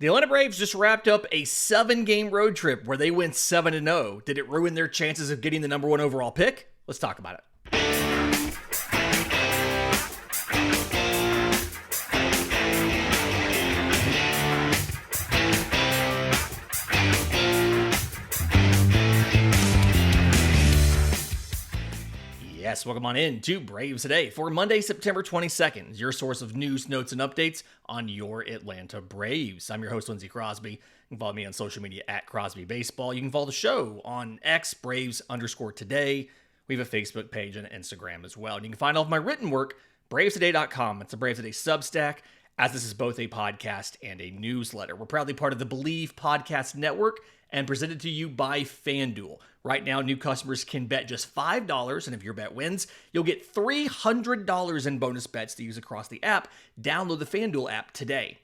The Atlanta Braves just wrapped up a 7-game road trip where they went 7-0. Did it ruin their chances of getting the number 1 overall pick? Let's talk about it. Yes, welcome on in to Braves Today for Monday, September 22nd, your source of news, notes, and updates on your Atlanta Braves. I'm your host, Lindsay Crosby. You can follow me on social media at Crosby Baseball. You can follow the show on X, Braves_today. We have a Facebook page and an Instagram as well. And you can find all of my written work, bravestoday.com. It's a Braves Today Substack, as this is both a podcast and a newsletter. We're proudly part of the Believe Podcast Network and presented to you by FanDuel. Right now, new customers can bet just $5, and if your bet wins, you'll get $300 in bonus bets to use across the app. Download the FanDuel app today.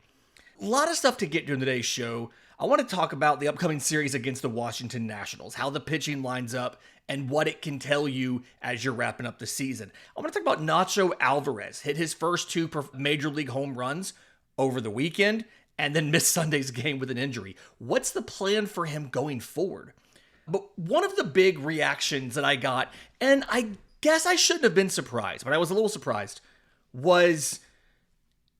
A lot of stuff to get to in today's show. I want to talk about the upcoming series against the Washington Nationals, how the pitching lines up, and what it can tell you as you're wrapping up the season. I want to talk about Nacho Alvarez. Hit his first 2 Major League home runs over the weekend, and then missed Sunday's game with an injury. What's the plan for him going forward? But one of the big reactions that I got, and I guess I shouldn't have been surprised, but I was a little surprised, was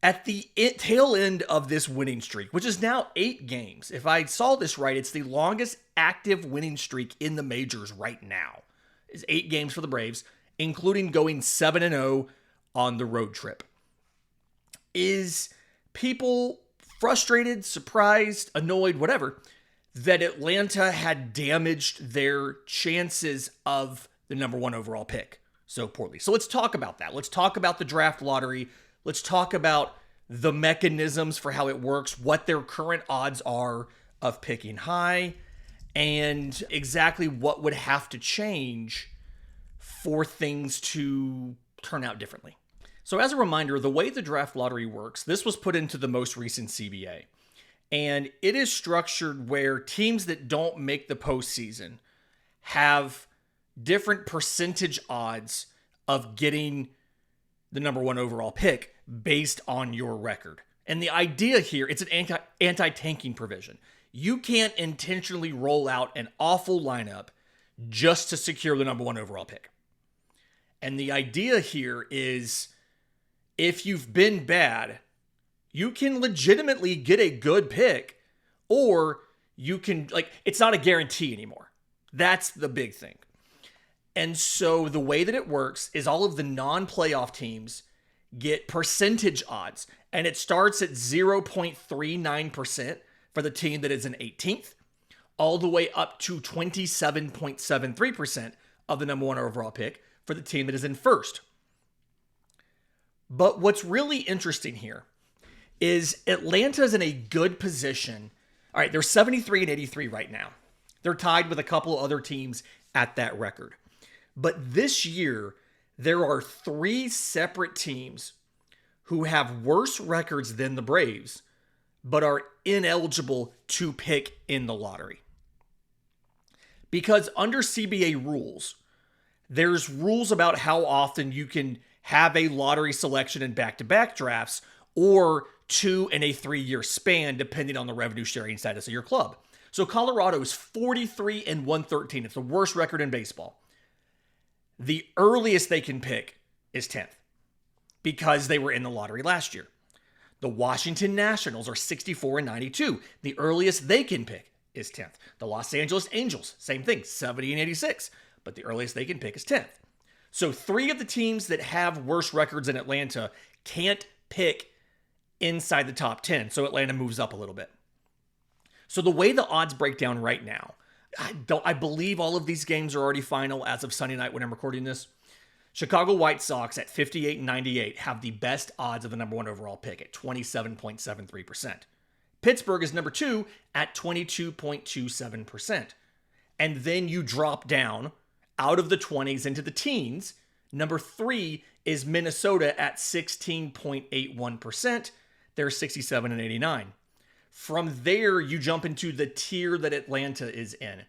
at the tail end of this winning streak, which is now 8 games. If I saw this right, it's the longest active winning streak in the majors right now. It's 8 games for the Braves, including going 7-0 on the road trip. Is people frustrated, surprised, annoyed, whatever, that Atlanta had damaged their chances of the number 1 overall pick so poorly? So let's talk about that. Let's talk about the draft lottery. Let's talk about the mechanisms for how it works, what their current odds are of picking high, and exactly what would have to change for things to turn out differently. So as a reminder, the way the draft lottery works, this was put into the most recent CBA. And it is structured where teams that don't make the postseason have different percentage odds of getting the number 1 overall pick based on your record. And the idea here, it's an anti-tanking provision. You can't intentionally roll out an awful lineup just to secure the number 1 overall pick. And the idea here is, if you've been bad, you can legitimately get a good pick, or you can, it's not a guarantee anymore. That's the big thing. And so the way that it works is all of the non-playoff teams get percentage odds, and it starts at 0.39% for the team that is in 18th, all the way up to 27.73% of the number 1 overall pick for the team that is in first. But what's really interesting here is Atlanta's in a good position. All right, they're 73 and 83 right now. They're tied with a couple other teams at that record. But this year, there are 3 separate teams who have worse records than the Braves, but are ineligible to pick in the lottery. Because under CBA rules, there's rules about how often you can have a lottery selection in back-to-back drafts, or 2 in a 3-year span, depending on the revenue sharing status of your club. So Colorado is 43 and 113. It's the worst record in baseball. The earliest they can pick is 10th because they were in the lottery last year. The Washington Nationals are 64 and 92. The earliest they can pick is 10th. The Los Angeles Angels, same thing, 70 and 86. But the earliest they can pick is 10th. So 3 of the teams that have worse records than Atlanta can't pick inside the top 10. So Atlanta moves up a little bit. So the way the odds break down right now, I believe all of these games are already final as of Sunday night when I'm recording this. Chicago White Sox at 58 and 98 have the best odds of the number 1 overall pick at 27.73%. Pittsburgh is number 2 at 22.27%. And then you drop down out of the 20s into the teens. Number 3 is Minnesota at 16.81%. They're 67 and 89. From there, you jump into the tier that Atlanta is in.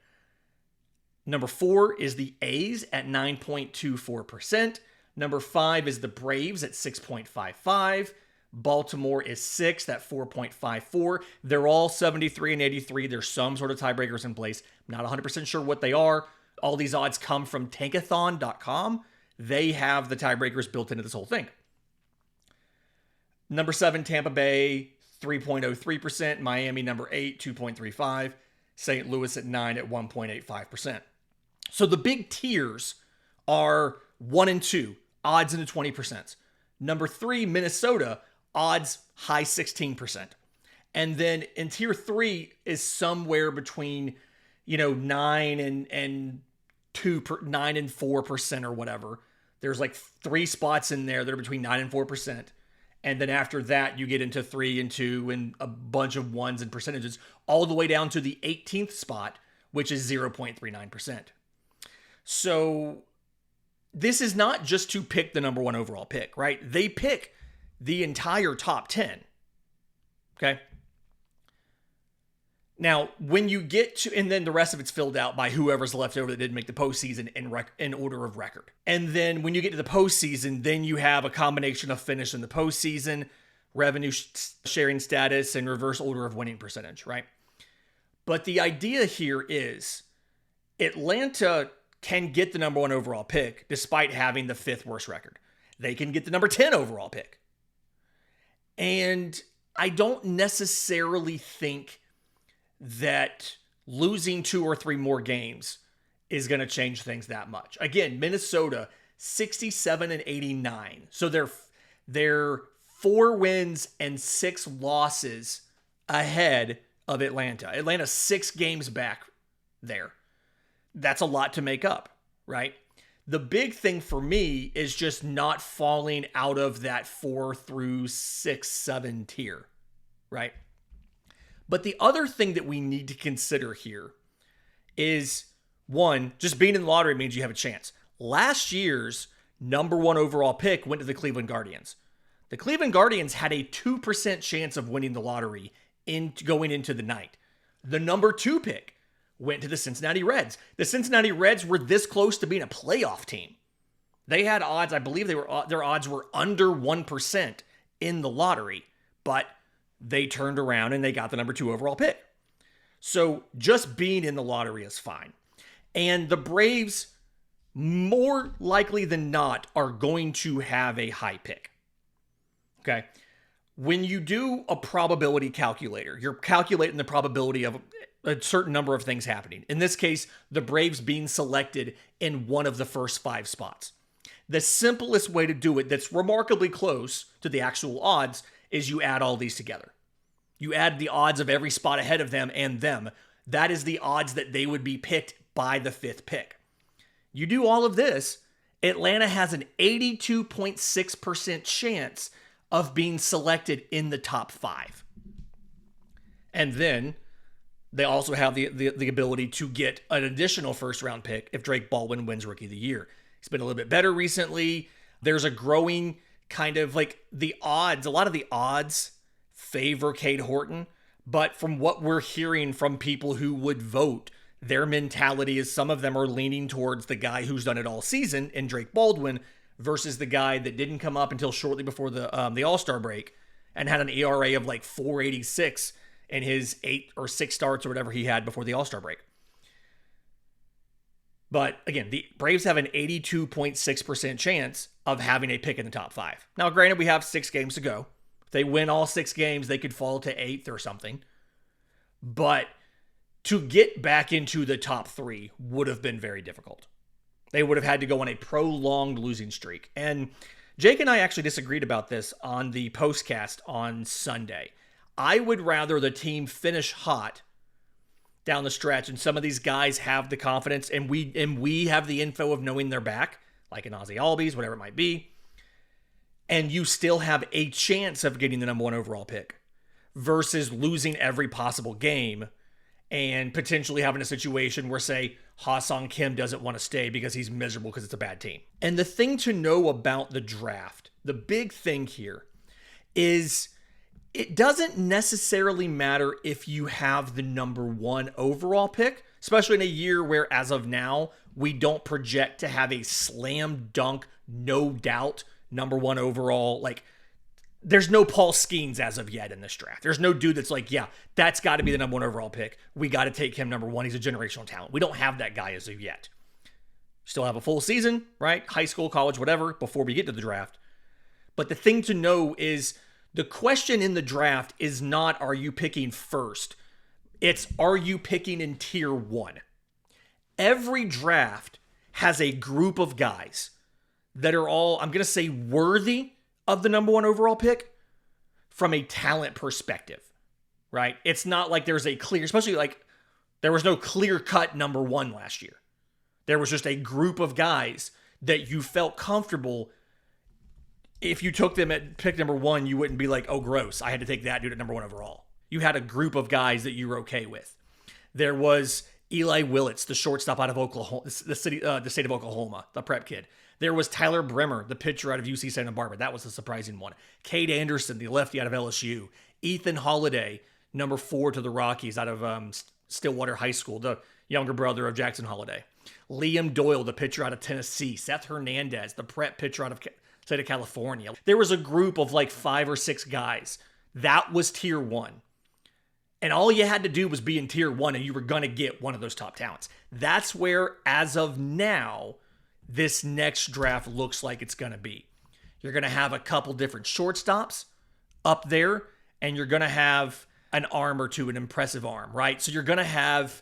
Number 4 is the A's at 9.24%. Number 5 is the Braves at 6.55%. Baltimore is 6th at 4.54. They're all 73 and 83. There's some sort of tiebreakers in place. I'm not 100% sure what they are. All these odds come from tankathon.com. They have the tiebreakers built into this whole thing. Number 7, Tampa Bay, 3.03%. Miami, number 8, 2.35%. St. Louis at 9 at 1.85%. So the big tiers are 1 and 2, odds in the 20%. Number 3, Minnesota, odds high 16%. And then in tier 3 is somewhere between, 9 and 4% or whatever. There's like 3 spots in there that are between 9 and 4%. And then after that, you get into 3 and 2 and a bunch of ones and percentages, all the way down to the 18th spot, which is 0.39%. So this is not just to pick the number 1 overall pick, right? They pick the entire top 10. Okay. Now, when you get to, and then the rest of it's filled out by whoever's left over that didn't make the postseason in order of record. And then when you get to the postseason, then you have a combination of finish in the postseason, revenue sharing status, and reverse order of winning percentage, right? But the idea here is Atlanta can get the number 1 overall pick despite having the 5th worst record. They can get the number 10 overall pick. And I don't necessarily think that losing 2 or 3 more games is going to change things that much. Again, Minnesota, 67 and 89. So they're 4 wins and 6 losses ahead of Atlanta. Atlanta's 6 games back there. That's a lot to make up, right? The big thing for me is just not falling out of that 4 through 6, 7 tier, right? But the other thing that we need to consider here is, 1, just being in the lottery means you have a chance. Last year's number 1 overall pick went to the Cleveland Guardians. The Cleveland Guardians had a 2% chance of winning the lottery going into the night. The number 2 pick went to the Cincinnati Reds. The Cincinnati Reds were this close to being a playoff team. They had odds, I believe their odds were under 1% in the lottery, but they turned around and they got the number 2 overall pick. So just being in the lottery is fine. And the Braves, more likely than not, are going to have a high pick. Okay. When you do a probability calculator, you're calculating the probability of a certain number of things happening. In this case, the Braves being selected in one of the first 5 spots. The simplest way to do it that's remarkably close to the actual odds is you add all these together. You add the odds of every spot ahead of them and them. That is the odds that they would be picked by the 5th pick. You do all of this, Atlanta has an 82.6% chance of being selected in the top 5. And then they also have the ability to get an additional first-round pick if Drake Baldwin wins Rookie of the Year. He's been a little bit better recently. There's a growing kind of like the odds, a lot of the odds favor Cade Horton, but from what we're hearing from people who would vote, their mentality is some of them are leaning towards the guy who's done it all season in Drake Baldwin versus the guy that didn't come up until shortly before the All-Star break and had an ERA of like 4.86 in his 8 or 6 starts or whatever he had before the All-Star break. But again, the Braves have an 82.6% chance of having a pick in the top 5. Now, granted, we have 6 games to go. If they win all 6 games, they could fall to 8th or something. But to get back into the top 3 would have been very difficult. They would have had to go on a prolonged losing streak. And Jake and I actually disagreed about this on the postcast on Sunday. I would rather the team finish hot down the stretch, and some of these guys have the confidence, and we have the info of knowing they're back, like an Ozzy Albies, whatever it might be, and you still have a chance of getting the number 1 overall pick versus losing every possible game and potentially having a situation where, say, Ha-Sung Kim doesn't want to stay because he's miserable because it's a bad team. And the thing to know about the draft, the big thing here, is it doesn't necessarily matter if you have the number 1 overall pick, especially in a year where, as of now, we don't project to have a slam dunk, no doubt, number 1 overall, like there's no Paul Skeens as of yet in this draft. There's no dude that's like, yeah, that's got to be the number one overall pick. We got to take him number one. He's a generational talent. We don't have that guy as of yet. Still have a full season, right? High school, college, whatever, before we get to the draft. But the thing to know is the question in the draft is not, are you picking first? It's, are you picking in tier one? Every draft has a group of guys that are all, I'm going to say, worthy of the number one overall pick from a talent perspective, right? It's not like there's a clear, especially like there was no clear-cut number one last year. There was just a group of guys that you felt comfortable. If you took them at pick number one, you wouldn't be like, oh, gross, I had to take that dude at number one overall. You had a group of guys that you were okay with. There was Eli Willits, the shortstop out of Oklahoma, the state of Oklahoma, the prep kid. There was Tyler Bremer, the pitcher out of UC Santa Barbara. That was a surprising one. Cade Anderson, the lefty out of LSU. Ethan Holiday, number 4 to the Rockies out of Stillwater High School, the younger brother of Jackson Holiday. Liam Doyle, the pitcher out of Tennessee. Seth Hernandez, the prep pitcher out of state of California. There was a group of like 5 or 6 guys. That was tier one. And all you had to do was be in tier one and you were going to get one of those top talents. That's where, as of now, this next draft looks like it's going to be. You're going to have a couple different shortstops up there, and you're going to have an arm or two, an impressive arm, right? So you're going to have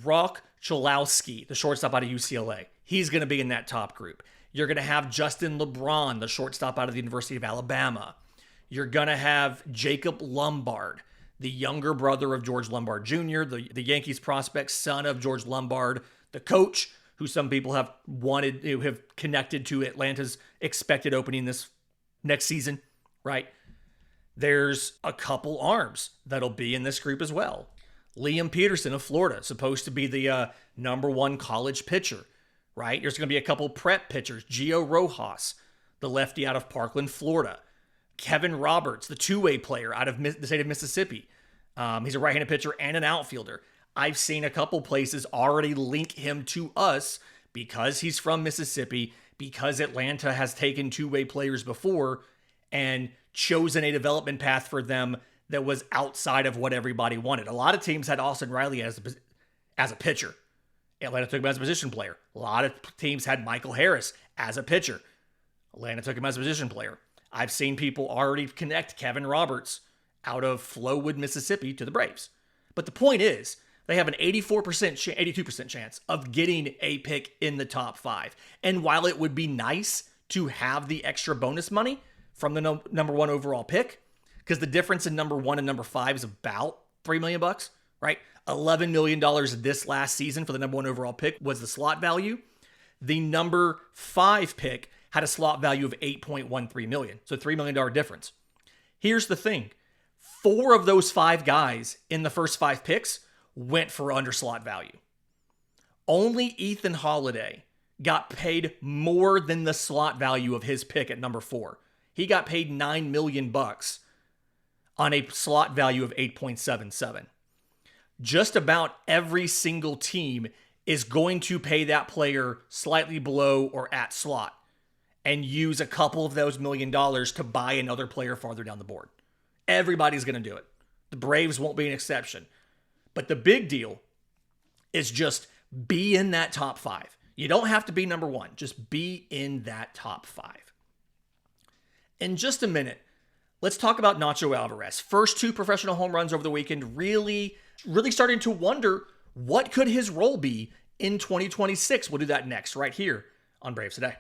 Rock Cholowski, the shortstop out of UCLA. He's going to be in that top group. You're going to have Justin LeBron, the shortstop out of the University of Alabama. You're going to have Jacob Lombard, the younger brother of George Lombard Jr., the Yankees prospect, son of George Lombard, the coach, who some people have connected to Atlanta's expected opening this next season, right? There's a couple arms that'll be in this group as well. Liam Peterson of Florida, supposed to be the number one college pitcher, right? There's going to be a couple prep pitchers. Gio Rojas, the lefty out of Parkland, Florida. Kevin Roberts, the two-way player out of the state of Mississippi. He's a right-handed pitcher and an outfielder. I've seen a couple places already link him to us because he's from Mississippi, because Atlanta has taken two-way players before and chosen a development path for them that was outside of what everybody wanted. A lot of teams had Austin Riley as a pitcher. Atlanta took him as a position player. A lot of teams had Michael Harris as a pitcher. Atlanta took him as a position player. I've seen people already connect Kevin Roberts out of Flowood, Mississippi to the Braves. But the point is, they have an 82% chance of getting a pick in the top 5. And while it would be nice to have the extra bonus money from the number one overall pick, because the difference in number 1 and number 5 is about $3 million, right? $11 million this last season for the number 1 overall pick was the slot value. The number 5 pick had a slot value of $8.13 million. So $3 million difference. Here's the thing. 4 of those 5 guys in the first 5 picks went for under slot value. Only Ethan Holiday got paid more than the slot value of his pick at number 4. He got paid $9 million on a slot value of 8.77. Just about every single team is going to pay that player slightly below or at slot and use a couple of those $1 million to buy another player farther down the board. Everybody's going to do it. The Braves won't be an exception. But the big deal is just be in that top 5. You don't have to be number 1. Just be in that top 5. In just a minute, let's talk about Nacho Alvarez. First 2 professional home runs over the weekend, really starting to wonder what could his role be in 2026. We'll do that next, right here on Braves Today.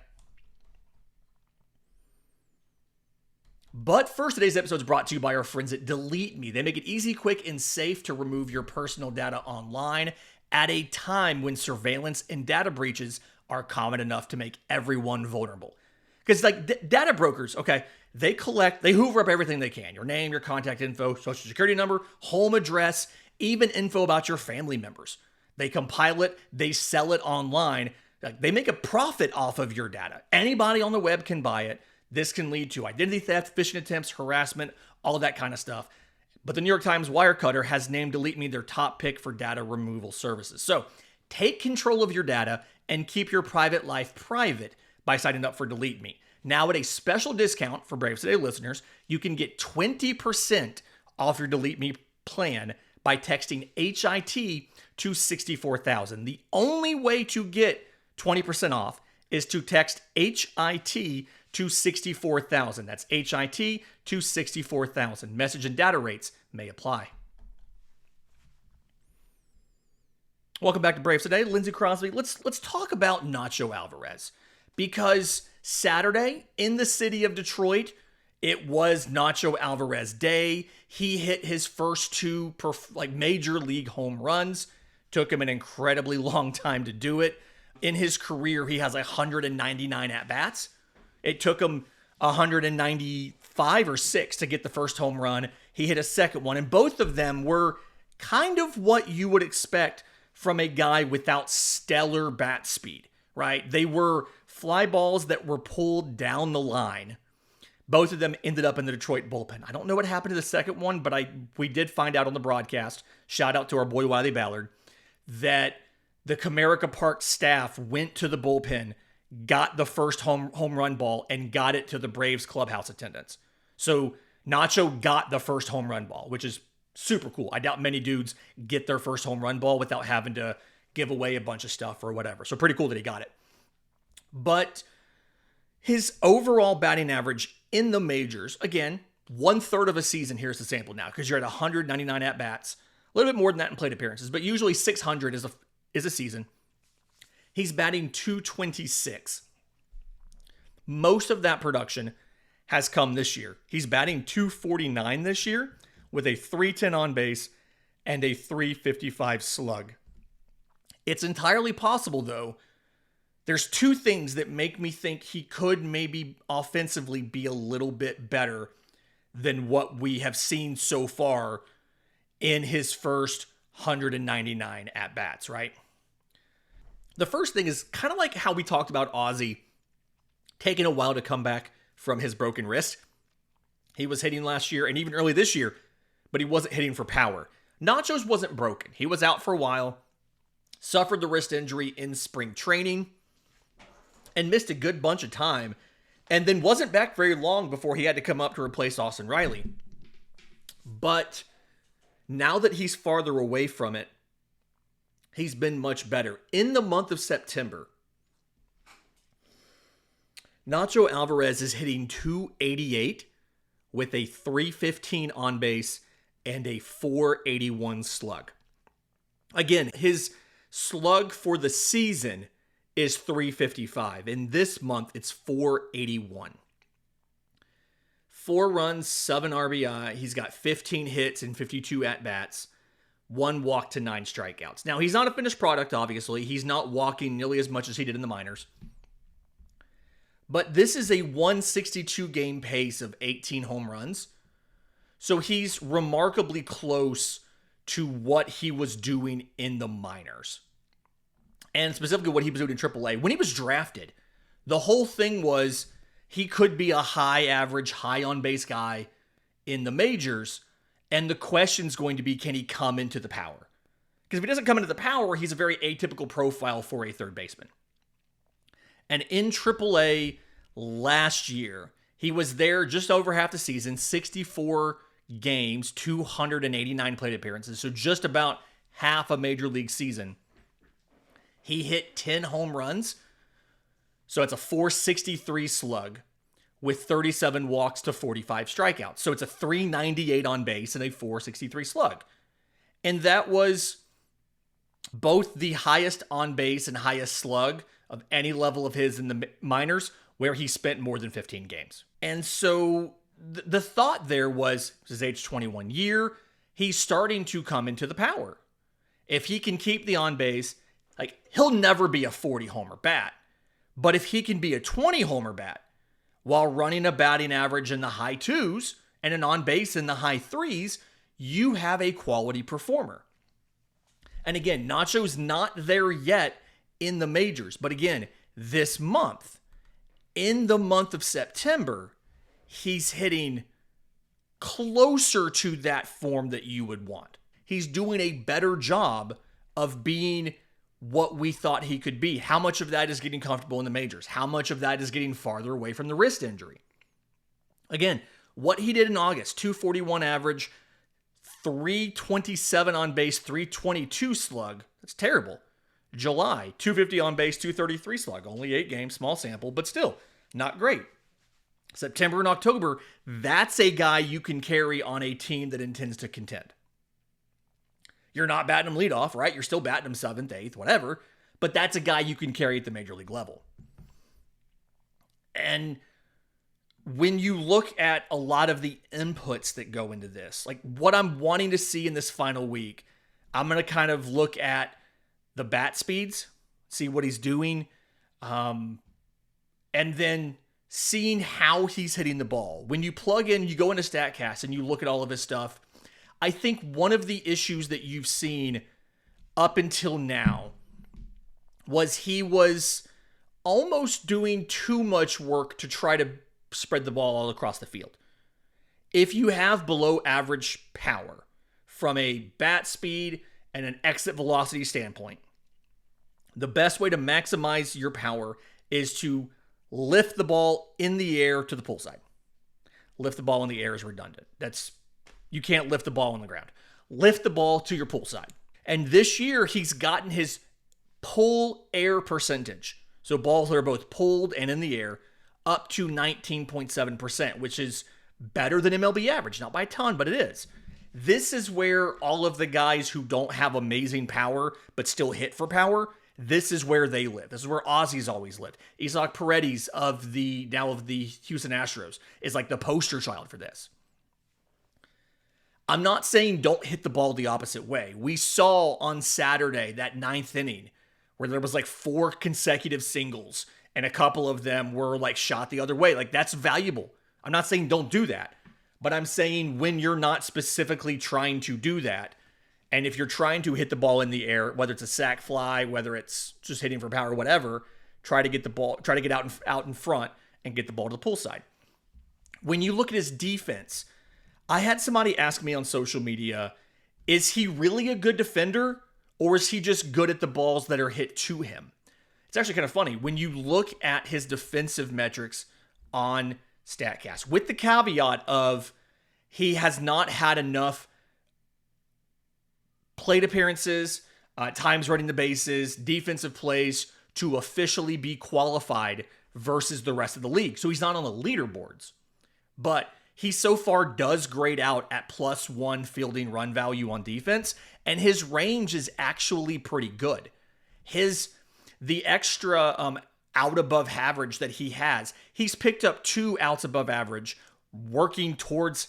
But first, today's episode is brought to you by our friends at Delete Me. They make it easy, quick, and safe to remove your personal data online at a time when surveillance and data breaches are common enough to make everyone vulnerable. Because data brokers, okay, they hoover up everything they can. Your name, your contact info, social security number, home address, even info about your family members. They compile it, they sell it online. They make a profit off of your data. Anybody on the web can buy it. This can lead to identity theft, phishing attempts, harassment, all of that kind of stuff. But the New York Times Wirecutter has named Delete Me their top pick for data removal services. So take control of your data and keep your private life private by signing up for Delete Me. Now at a special discount for Braves Today listeners, you can get 20% off your Delete Me plan by texting HIT to 64,000. The only way to get 20% off is to text HIT to 64,000. That's HIT to 64,000. Message and data rates may apply. Welcome back to Braves Today. Lindsay Crosby. Let's talk about Nacho Alvarez, because Saturday in the city of Detroit, it was Nacho Alvarez Day. He hit his first two major league home runs. Took him an incredibly long time to do it. In his career, he has 199 at-bats. It took him 195 or 6 to get the first home run. He hit a second one, and both of them were kind of what you would expect from a guy without stellar bat speed, right? They were fly balls that were pulled down the line. Both of them ended up in the Detroit bullpen. I don't know what happened to the second one, but we did find out on the broadcast, shout out to our boy Wiley Ballard, that the Comerica Park staff went to the bullpen, got the first home run ball, and got it to the Braves clubhouse attendants. So Nacho got the first home run ball, which is super cool. I doubt many dudes get their first home run ball without having to give away a bunch of stuff or whatever. So pretty cool that he got it. But his overall batting average in the majors, again, 1/3 of a season, here's the sample now, because you're at 199 at-bats, a little bit more than that in plate appearances, but usually 600 is a season. He's batting .226. Most of that production has come this year. He's batting .249 this year with a .310 on base and a .355 slug. It's entirely possible, though. There's two things that make me think he could maybe offensively be a little bit better than what we have seen so far in his first 199 at-bats, right? The first thing is kind of like how we talked about Ozzy taking a while to come back from his broken wrist. He was hitting last year and even early this year, but he wasn't hitting for power. Nacho's wasn't broken. He was out for a while, suffered the wrist injury in spring training, and missed a good bunch of time, and then wasn't back very long before he had to come up to replace Austin Riley. But now that he's farther away from it, he's been much better. In the month of September, Nacho Alvarez is hitting .288 with a .315 on base and a .481 slug. Again, his slug for the season is .355. In this month, it's .481. 4 runs, 7 RBI. He's got 15 hits and 52 at-bats. 1 walk to 9 strikeouts. Now, he's not a finished product, obviously. He's not walking nearly as much as he did in the minors. But this is a 162 game pace of 18 home runs. So he's remarkably close to what he was doing in the minors. And specifically what he was doing in AAA. When he was drafted, the whole thing was he could be a high average, high on base guy in the majors. And the question's going to be, can he come into the power? Because if he doesn't come into the power, he's a very atypical profile for a third baseman. And in AAA last year, he was there just over half the season, 64 games, 289 plate appearances, so just about half a major league season. He hit 10 home runs, so it's a .463 slug with 37 walks to 45 strikeouts. So it's a .398 on base and a .463 slug. And that was both the highest on base and highest slug of any level of his in the minors, where he spent more than 15 games. And so the thought there was, his age 21 year, he's starting to come into the power. If he can keep the on base, he'll never be a 40 homer bat. But if he can be a 20 homer bat while running a batting average in the high 2s and an on base in the high 3s, you have a quality performer. And again, Nacho's not there yet in the majors. But again, this month, in the month of September, he's hitting closer to that form that you would want. He's doing a better job of being what we thought he could be. How much of that is getting comfortable in the majors? How much of that is getting farther away from the wrist injury? Again, what he did in August, 241 average, 327 on base, 322 slug. That's terrible. July, 250 on base, 233 slug. Only 8 games, small sample, but still not great. September and October, that's a guy you can carry on a team that intends to contend. You're not batting him leadoff, right? You're still batting him 7th, 8th, whatever. But that's a guy you can carry at the major league level. And when you look at a lot of the inputs that go into this, like what I'm wanting to see in this final week, I'm going to kind of look at the bat speeds, see what he's doing, and then seeing how he's hitting the ball. When you plug in, you go into StatCast and you look at all of his stuff, I think one of the issues that you've seen up until now was he was almost doing too much work to try to spread the ball all across the field. If you have below average power from a bat speed and an exit velocity standpoint, the best way to maximize your power is to lift the ball in the air to the pull side. Lift the ball in the air is redundant. You can't lift the ball on the ground. Lift the ball to your pull side. And this year, he's gotten his pull air percentage, so balls that are both pulled and in the air, up to 19.7%, which is better than MLB average. Not by a ton, but it is. This is where all of the guys who don't have amazing power but still hit for power, this is where they live. This is where Ozzy's always lived. Isaac Paredes of the Houston Astros is like the poster child for this. I'm not saying don't hit the ball the opposite way. We saw on Saturday that 9th inning where there was like 4 consecutive singles and a couple of them were like shot the other way. Like that's valuable. I'm not saying don't do that, but I'm saying when you're not specifically trying to do that, and if you're trying to hit the ball in the air, whether it's a sac fly, whether it's just hitting for power, whatever, try to get out in front and get the ball to the pull side. When you look at his defense, I had somebody ask me on social media, is he really a good defender or is he just good at the balls that are hit to him? It's actually kind of funny. When you look at his defensive metrics on StatCast, with the caveat of he has not had enough plate appearances, times running the bases, defensive plays to officially be qualified versus the rest of the league. So he's not on the leaderboards. But he so far does grade out at +1 fielding run value on defense, and his range is actually pretty good. The extra out above average that he has, he's picked up 2 outs above average, working towards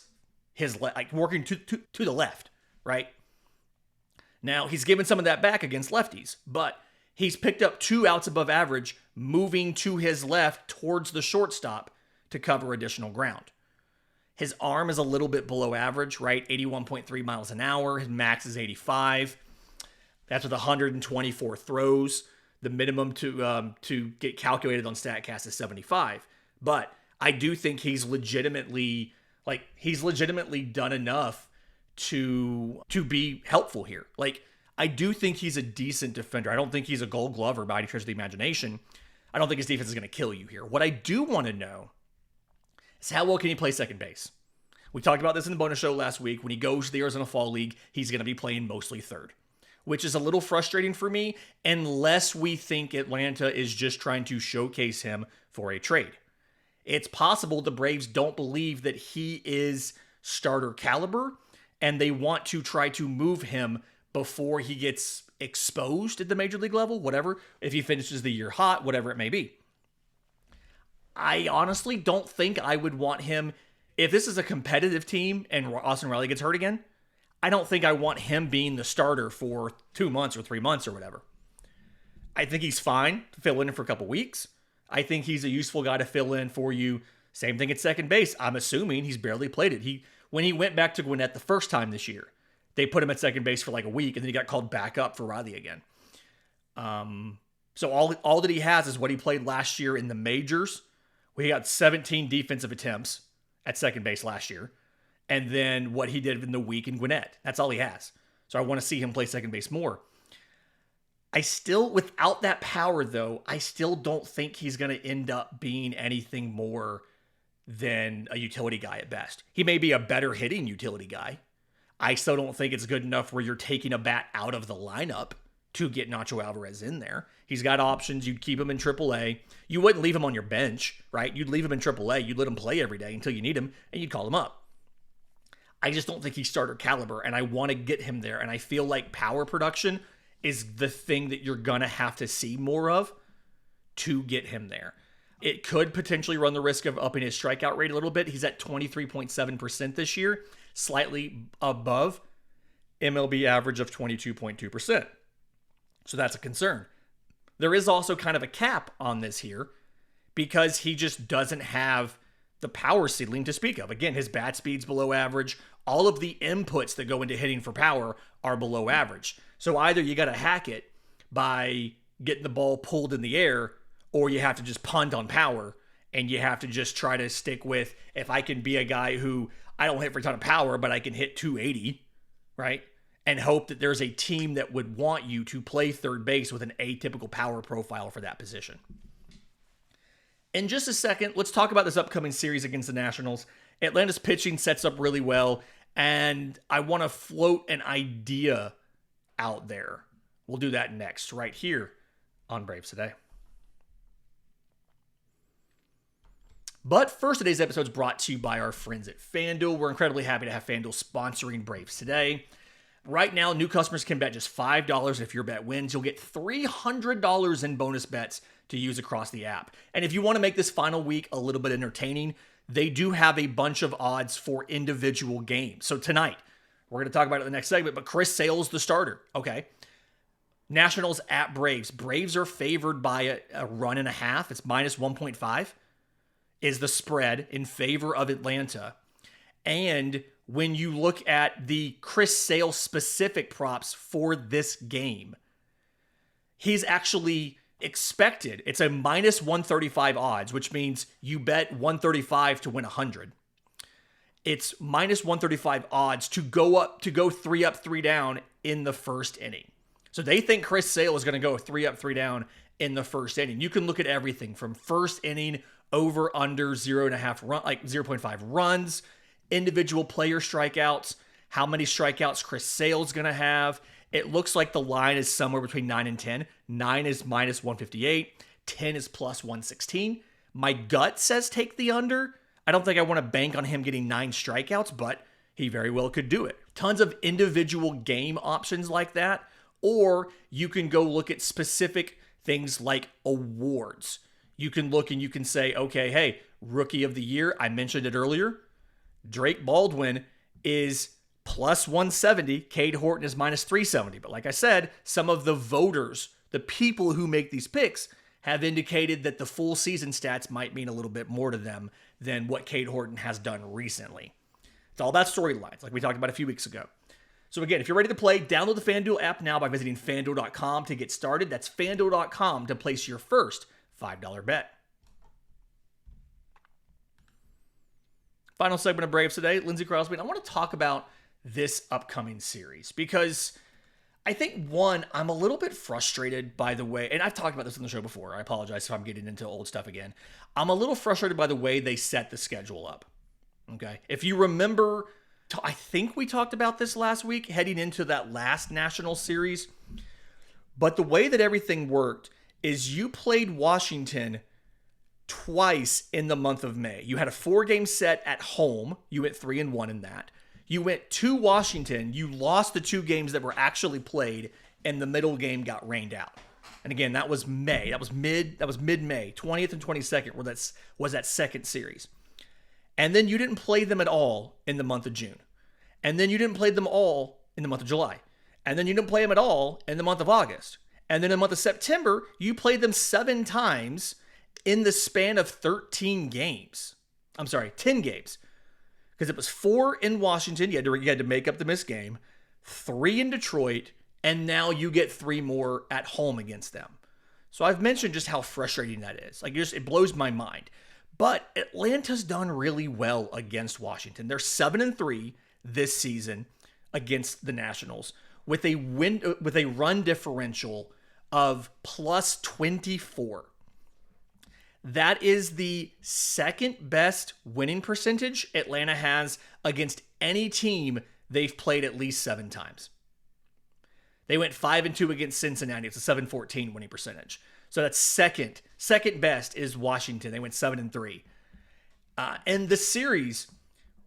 his working to the left, right? Now he's given some of that back against lefties, but he's picked up 2 outs above average, moving to his left towards the shortstop to cover additional ground. His arm is a little bit below average, right? 81.3 miles an hour. His max is 85. That's with 124 throws. The minimum to get calculated on StatCast is 75. But I do think he's legitimately done enough to be helpful here. Like, I do think he's a decent defender. I don't think he's a Gold Glover by any stretch of the imagination. I don't think his defense is going to kill you here. What I do want to know is how well can he play second base? We talked about this in the bonus show last week. When he goes to the Arizona Fall League, he's going to be playing mostly third, which is a little frustrating for me unless we think Atlanta is just trying to showcase him for a trade. It's possible the Braves don't believe that he is starter caliber and they want to try to move him before he gets exposed at the major league level, whatever, if he finishes the year hot, whatever it may be. I honestly don't think I would want him, if this is a competitive team and Austin Riley gets hurt again, I don't think I want him being the starter for 2 months or 3 months or whatever. I think he's fine to fill in for a couple weeks. I think he's a useful guy to fill in for you. Same thing at second base. I'm assuming he's barely played it. When he went back to Gwinnett the first time this year, they put him at second base for like a week, and then he got called back up for Riley again. So all that he has is what he played last year in the majors. He got 17 defensive attempts at second base last year, and then what he did in the week in Gwinnett. That's all he has. So I want to see him play second base more. I still, without that power though, I still don't think he's going to end up being anything more than a utility guy at best. He may be a better hitting utility guy. I still don't think it's good enough where you're taking a bat out of the lineup to get Nacho Alvarez in there. He's got options. You'd keep him in AAA. You wouldn't leave him on your bench, right? You'd leave him in AAA. You'd let him play every day until you need him, and you'd call him up. I just don't think he's starter caliber, and I want to get him there. And I feel like power production is the thing that you're going to have to see more of to get him there. It could potentially run the risk of upping his strikeout rate a little bit. He's at 23.7% this year, slightly above MLB average of 22.2%. So that's a concern. There is also kind of a cap on this here because he just doesn't have the power ceiling to speak of. Again, his bat speed's below average. All of the inputs that go into hitting for power are below average. So either you got to hack it by getting the ball pulled in the air, or you have to just punt on power, and you have to just try to stick with, if I can be a guy who I don't hit for a ton of power, but I can hit 280, right? And hope that there's a team that would want you to play third base with an atypical power profile for that position. In just a second, let's talk about this upcoming series against the Nationals. Atlanta's pitching sets up really well, and I want to float an idea out there. We'll do that next, right here on Braves Today. But first, today's episode is brought to you by our friends at FanDuel. We're incredibly happy to have FanDuel sponsoring Braves Today. Right now, new customers can bet just $5. If your bet wins, you'll get $300 in bonus bets to use across the app. And if you want to make this final week a little bit entertaining, they do have a bunch of odds for individual games. So tonight, we're going to talk about it in the next segment, but Chris Sale's the starter. Okay. Nationals at Braves. Braves are favored by a run and a half. It's minus 1.5 is the spread in favor of Atlanta. And when you look at the Chris Sale specific props for this game, he's actually expected. It's a minus 135 odds, which means you bet 135 to win 100. It's minus 135 odds to go 3 up, 3 down in the first inning. So they think Chris Sale is going to go 3 up, 3 down in the first inning. You can look at everything from first inning over under 0.5 runs, individual player strikeouts, how many strikeouts Chris Sale's going to have. It looks like the line is somewhere between 9 and 10. 9 is minus 158. 10 is plus 116. My gut says take the under. I don't think I want to bank on him getting 9 strikeouts, but he very well could do it. Tons of individual game options like that. Or you can go look at specific things like awards. You can look and you can say, okay, hey, Rookie of the Year, I mentioned it earlier. Drake Baldwin is plus 170. Cade Horton is minus 370. But like I said, some of the voters, the people who make these picks, have indicated that the full season stats might mean a little bit more to them than what Cade Horton has done recently. It's all about storylines, like we talked about a few weeks ago. So again, if you're ready to play, download the FanDuel app now by visiting FanDuel.com to get started. That's FanDuel.com to place your first $5 bet. Final segment of Braves Today, Lindsay Crosby. And I want to talk about this upcoming series because I think, one, I'm a little bit frustrated by the way, and I've talked about this on the show before. I apologize if I'm getting into old stuff again. I'm a little frustrated by the way they set the schedule up. Okay. If you remember, I think we talked about this last week heading into that last national series, but the way that everything worked is you played Washington twice in the month of May. You had a 4-game set at home. You went 3-1 in that. You went to Washington. You lost the 2 games that were actually played, and the middle game got rained out. And again, that was May. That was mid-May. 20th and 22nd was that second series. And then you didn't play them at all in the month of June. And then you didn't play them all in the month of July. And then you didn't play them at all in the month of August. And then in the month of September, you played them 7 times in the span of 10 games. Because it was 4 in Washington. You had to make up the missed game. 3 in Detroit. And now you get 3 more at home against them. So I've mentioned just how frustrating that is. It blows my mind. But Atlanta's done really well against Washington. They're 7-3 this season against the Nationals with a run differential of plus 24. That is the second best winning percentage Atlanta has against any team they've played at least 7 times. They went 5-2 against Cincinnati. It's a 714 winning percentage. So that's second. Second best is Washington. They went 7-3. And the series,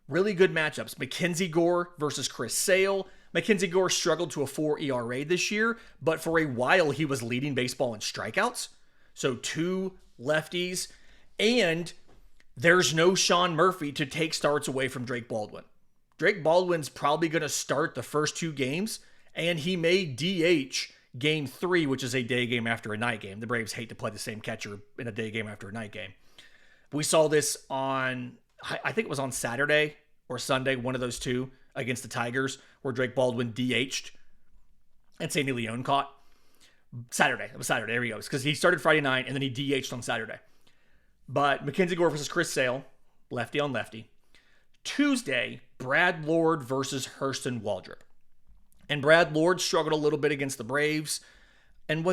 really good matchups. Mackenzie Gore versus Chris Sale. Mackenzie Gore struggled to a 4 ERA this year, but for a while he was leading baseball in strikeouts. So 2 lefties. And there's no Sean Murphy to take starts away from Drake Baldwin. Drake Baldwin's probably going to start the first 2 games, and he may DH game 3, which is a day game after a night game. The Braves hate to play the same catcher in a day game after a night game. We saw this on, I think it was on Saturday or Sunday, one of those 2 against the Tigers, where Drake Baldwin DH'd and Sandy Leon caught. Saturday. It was Saturday. There he goes. Because he started Friday night and then he DH'd on Saturday. But Mackenzie Gore versus Chris Sale, lefty on lefty. Tuesday, Brad Lord versus Hurston Waldrop. And Brad Lord struggled a little bit against the Braves. And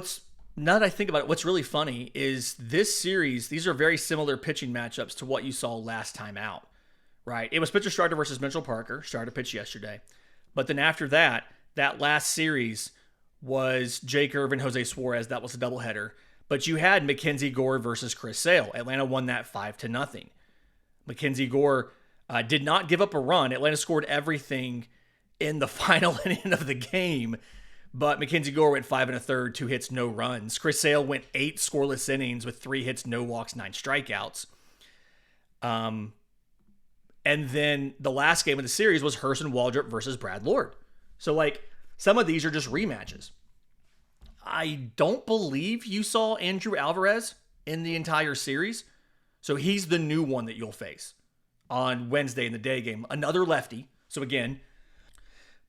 now that I think about it, what's really funny is this series, these are very similar pitching matchups to what you saw last time out, right? It was pitcher Strider versus Mitchell Parker. Strider pitched yesterday. But then after that last series was Jake Irvin, Jose Suarez. That was a doubleheader. But you had Mackenzie Gore versus Chris Sale. Atlanta won that 5-0. Mackenzie Gore did not give up a run. Atlanta scored everything in the final inning of the game. But Mackenzie Gore went 5 1/3, 2 hits, no runs. Chris Sale went 8 scoreless innings with 3 hits, no walks, 9 strikeouts. And then the last game of the series was Hurston Waldrop versus Brad Lord. So, some of these are just rematches. I don't believe you saw Andrew Alvarez in the entire series. So he's the new one that you'll face on Wednesday in the day game. Another lefty. So again,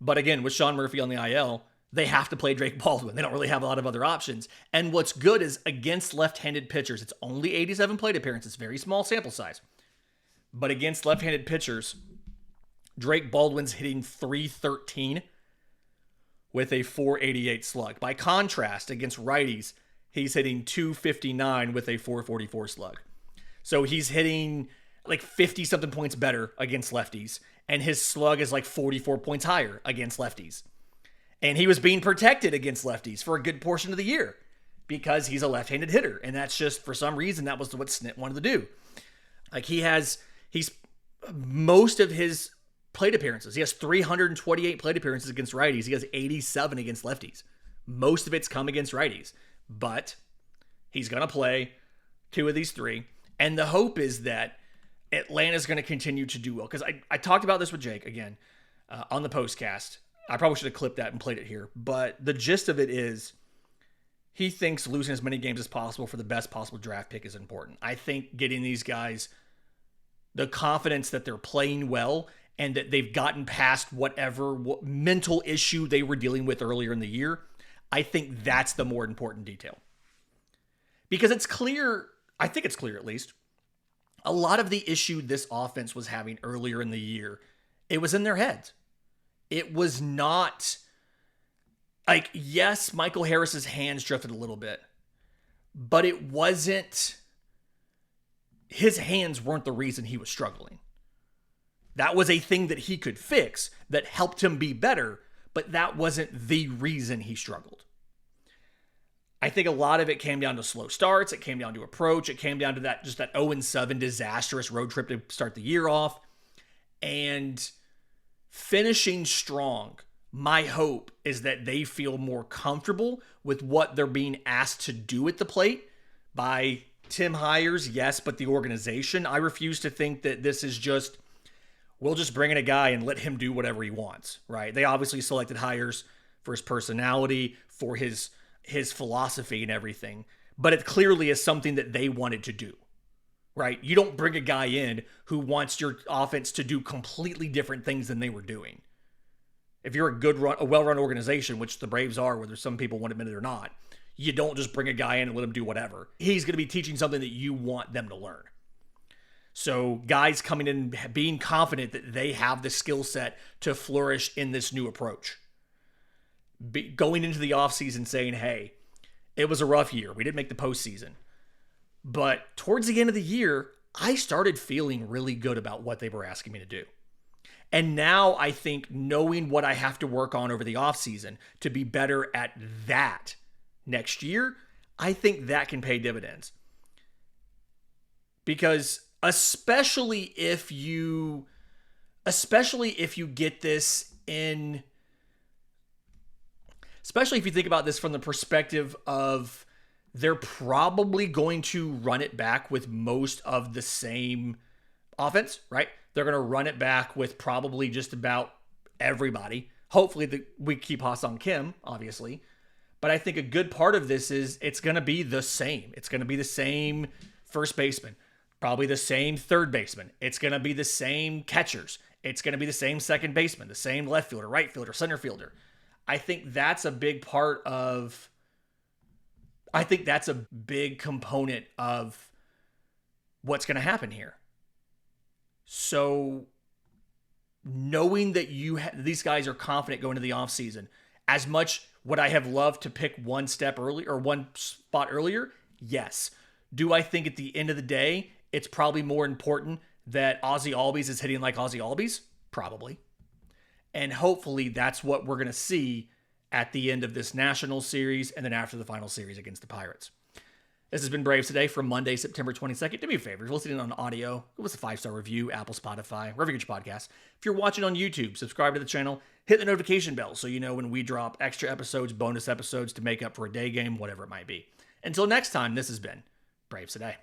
with Sean Murphy on the IL, they have to play Drake Baldwin. They don't really have a lot of other options. And what's good is against left-handed pitchers, it's only 87 plate appearances, very small sample size. But against left-handed pitchers, Drake Baldwin's hitting .313 with a .488 slug. By contrast, against righties, he's hitting .259 with a .444 slug. So he's hitting 50-something points better against lefties, and his slug is 44 points higher against lefties. And he was being protected against lefties for a good portion of the year because he's a left-handed hitter. And that's just, for some reason, that was what Snit wanted to do. He's most of his plate appearances. He has 328 plate appearances against righties. He has 87 against lefties. Most of it's come against righties. But he's going to play 2 of these 3. And the hope is that Atlanta's going to continue to do well. Because I talked about this with Jake, again, on the postcast. I probably should have clipped that and played it here. But the gist of it is he thinks losing as many games as possible for the best possible draft pick is important. I think getting these guys the confidence that they're playing well and that they've gotten past whatever mental issue they were dealing with earlier in the year, I think that's the more important detail. Because it's clear, I think it's clear at least, a lot of the issue this offense was having earlier in the year, it was in their heads. It was not yes, Michael Harris's hands drifted a little bit, but it wasn't, his hands weren't the reason he was struggling. That was a thing that he could fix that helped him be better, but that wasn't the reason he struggled. I think a lot of it came down to slow starts. It came down to approach. It came down to that 0-7 disastrous road trip to start the year off. And finishing strong, my hope is that they feel more comfortable with what they're being asked to do at the plate by Tim Hires, yes, but the organization. I refuse to think that this is just, we'll just bring in a guy and let him do whatever he wants, right? They obviously selected Hires for his personality, for his philosophy and everything, but it clearly is something that they wanted to do, right? You don't bring a guy in who wants your offense to do completely different things than they were doing. If you're a well-run organization, which the Braves are, whether some people want to admit it or not, you don't just bring a guy in and let him do whatever. He's going to be teaching something that you want them to learn. So guys coming in being confident that they have the skill set to flourish in this new approach. Going into the offseason saying, hey, It was a rough year. We didn't make the postseason. But towards the end of the year, I started feeling really good about what they were asking me to do. And now I think knowing what I have to work on over the offseason to be better at that next year, I think that can pay dividends. Because especially if you get this in, especially if you think about this from the perspective of they're probably going to run it back with most of the same offense, right? They're going to run it back with probably just about everybody. Hopefully we keep Ha-Seong Kim, obviously. But I think a good part of this is it's going to be the same. It's going to be the same first baseman, probably the same third baseman. It's going to be the same catchers. It's going to be the same second baseman, the same left fielder, right fielder, center fielder. I think that's a big part of... I think that's a big component of what's going to happen here. So knowing that these guys are confident going into the offseason, as much would I have loved to pick one step early or one spot earlier? Yes. Do I think at the end of the day, it's probably more important that Ozzie Albies is hitting like Ozzie Albies? Probably. And hopefully that's what we're going to see at the end of this national series and then after the final series against the Pirates. This has been Braves Today for Monday, September 22nd. Do me a favor, if you're listening on audio, give us a 5-star review, Apple, Spotify, wherever you get your podcasts. If you're watching on YouTube, subscribe to the channel, hit the notification bell so you know when we drop extra episodes, bonus episodes to make up for a day game, whatever it might be. Until next time, this has been Braves Today.